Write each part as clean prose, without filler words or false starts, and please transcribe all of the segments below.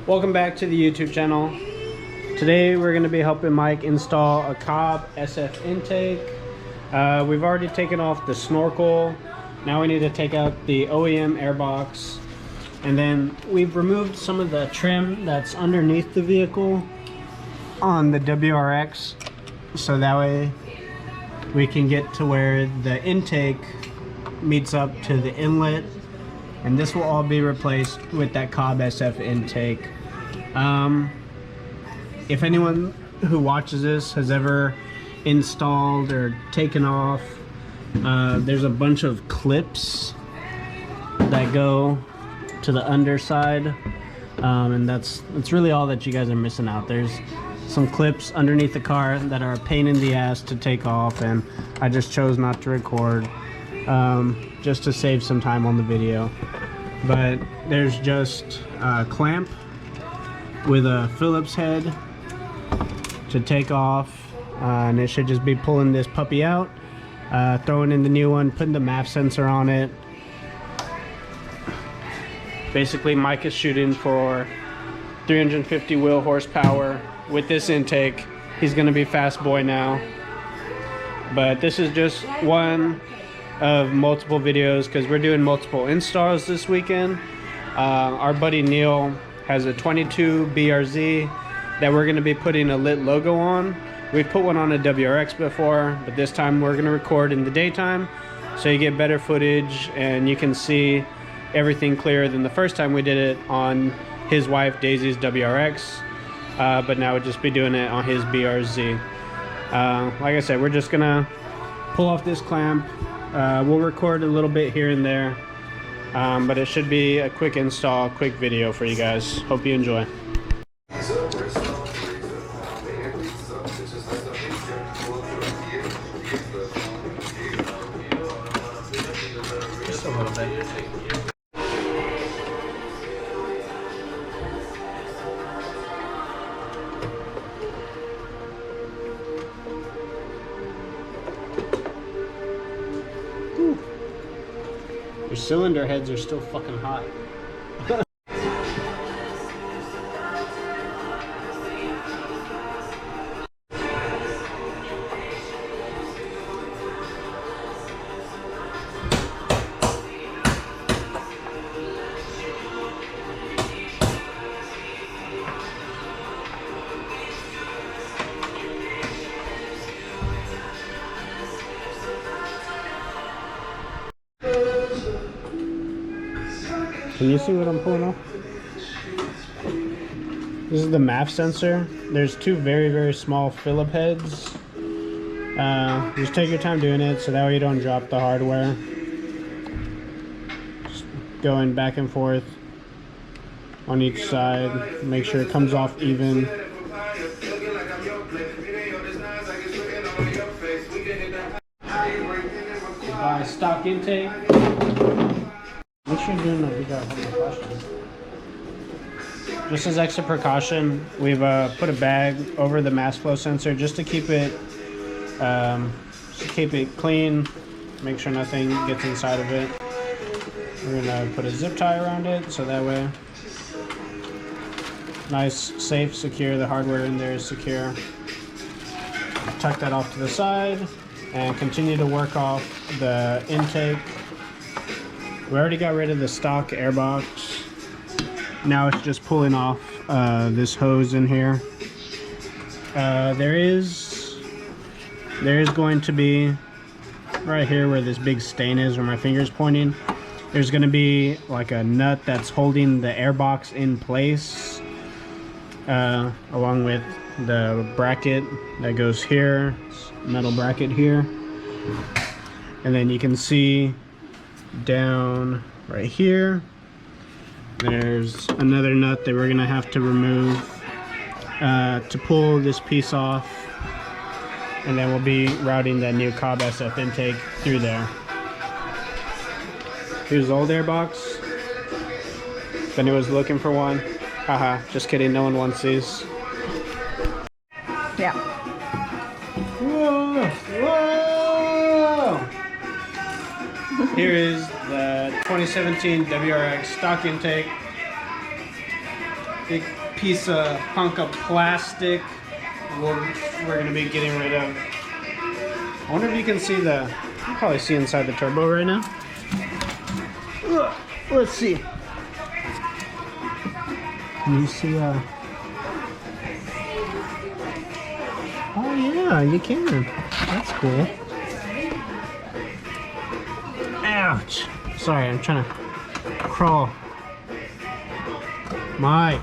Welcome back to the YouTube channel. Today we're going to be helping Mike install a Cobb SF intake. We've already taken off the snorkel. Now we need to take out the OEM airbox. And then we've removed some of the trim that's underneath the vehicle on the WRX. So that way we can get to where the intake meets up to the inlet. And this will all be replaced with that Cobb SF intake. If anyone who watches this has ever installed or taken off, there's a bunch of clips that go to the underside, and that's really all that you guys are missing out. There's some clips underneath the car that are a pain in the ass to take off, and I just chose not to record just to save some time on the video. But there's just a clamp with a Phillips head to take off, and it should just be pulling this puppy out, throwing in the new one, putting the MAF sensor on it. Basically, Mike is shooting for 350 wheel horsepower with this intake. He's gonna be fast boy now. But this is just one of multiple videos because we're doing multiple installs this weekend. Our buddy Neil has a 22 BRZ that we're going to be putting a lit logo on. We've put one on a WRX before, but this time we're going to record in the daytime so you get better footage and you can see everything clearer than the first time we did it on his wife Daisy's WRX. But now we'll just be doing it on his BRZ. Like I said, we're just going to pull off this clamp. We'll record a little bit here and there, but it should be a quick install, quick video for you guys. Hope you enjoy. Just a little bit. Your cylinder heads are still fucking hot. Can you see what I'm pulling off? This is the MAF sensor. There's two very small Phillip heads. Just take your time doing it so that way you don't drop the hardware. Just going back and forth on each side. Make sure it comes off even. Buy stock intake. Make sure you're doing that. We got a couple of questions. Just as extra precaution, we've put a bag over the mass flow sensor just to keep it clean. Make sure nothing gets inside of it. We're gonna put a zip tie around it so that way, nice, safe, secure. The hardware in there is secure. Tuck that off to the side and continue to work off the intake. We already got rid of the stock airbox. Now it's just pulling off this hose in here. There is going to be, right here where this big stain is, where my finger's pointing, there's going to be like a nut that's holding the airbox in place, along with the bracket that goes here, metal bracket here. And then you can see down right here there's another nut that we're gonna have to remove to pull this piece off, and then we'll be routing that new Cobb SF intake through there. Here's the old airbox if anyone's looking for one. Haha, just kidding, no one wants these. Yeah. Whoa! Here is the 2017 WRX stock intake. Big piece of hunk of plastic we're gonna be getting rid of. I wonder if you can see you can probably see inside the turbo right now. Let's see. Can you see oh yeah, you can. That's cool. Ouch. Sorry, I'm trying to crawl. Mike,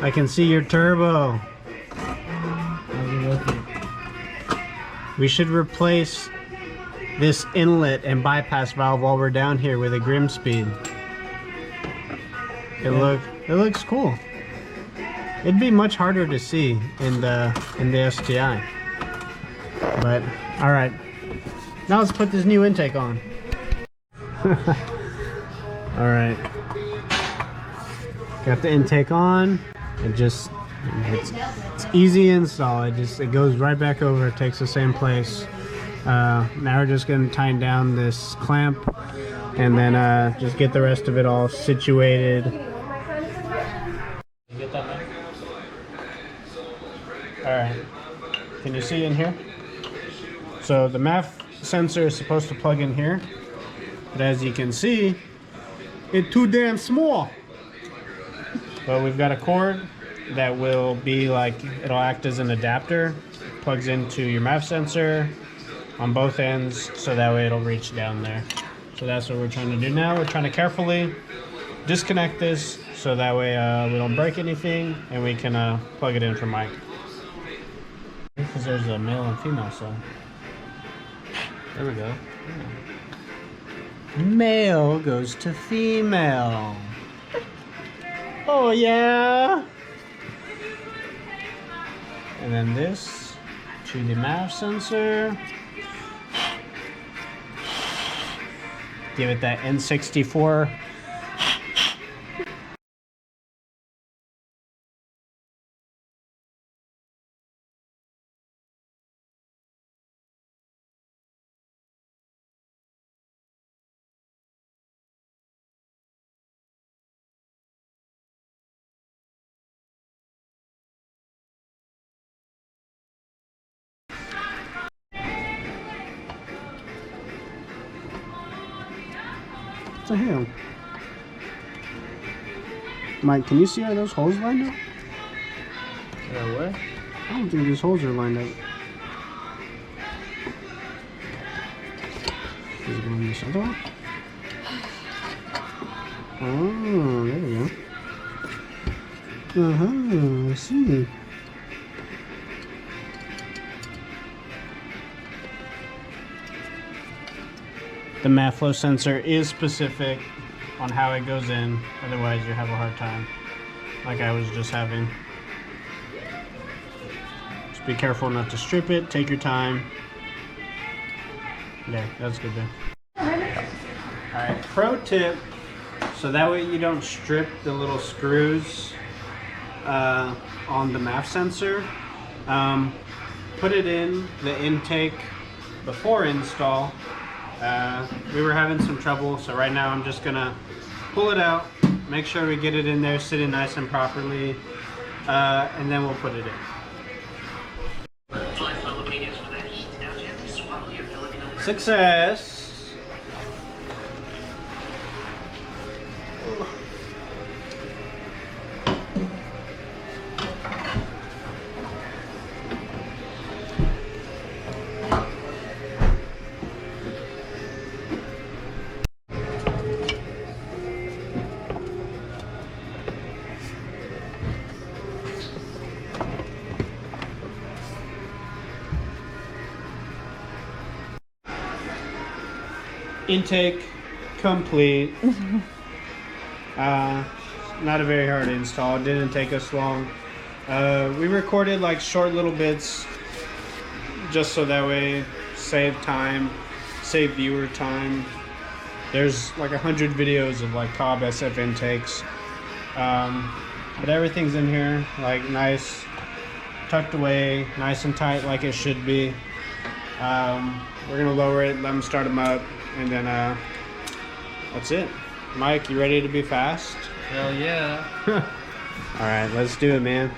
I can see your turbo. We should replace this inlet and bypass valve while we're down here with a Grimspeed. It looks cool. It'd be much harder to see in the STI. But all right, now let's put this new intake on. All right, got the intake on. It's easy install. It goes right back over. It takes the same place. Now we're just gonna tighten down this clamp and then just get the rest of it all situated. You get that, man? All right. Can you see in here? So the MAF sensor is supposed to plug in here, but as you can see, it's too damn small. But we've got a cord that will be like, it'll act as an adapter, plugs into your MAF sensor on both ends, so that way it'll reach down there. So that's what we're trying to do now. We're trying to carefully disconnect this so that way we don't break anything, and we can plug it in for Mike. Because there's a male and female, so there we go. Yeah. Male goes to female. Oh yeah. And then this to the MAF sensor. Give it that N64. What the hell? Mike, can you see how those holes lined up? What? I don't think these holes are lined up. Is it going this other one? Oh, there we go. I see. The MAF flow sensor is specific on how it goes in, otherwise you have a hard time, like I was just having. Just be careful not to strip it, take your time. Yeah, that's good there. Alright, pro tip, so that way you don't strip the little screws on the MAF sensor. Put it in the intake before install. We were having some trouble, so right now I'm just gonna pull it out, make sure we get it in there sitting nice and properly, and then we'll put it in. Success! Intake complete. Not a very hard install. It didn't take us long. We recorded like short little bits just so that way save time, save viewer time. There's like 100 videos of like Cobb SF intakes, but everything's in here like nice, tucked away, nice and tight like it should be. We're gonna lower it, let them start them up, and then that's it. Mike, you ready to be fast? Hell yeah. All right, let's do it, man.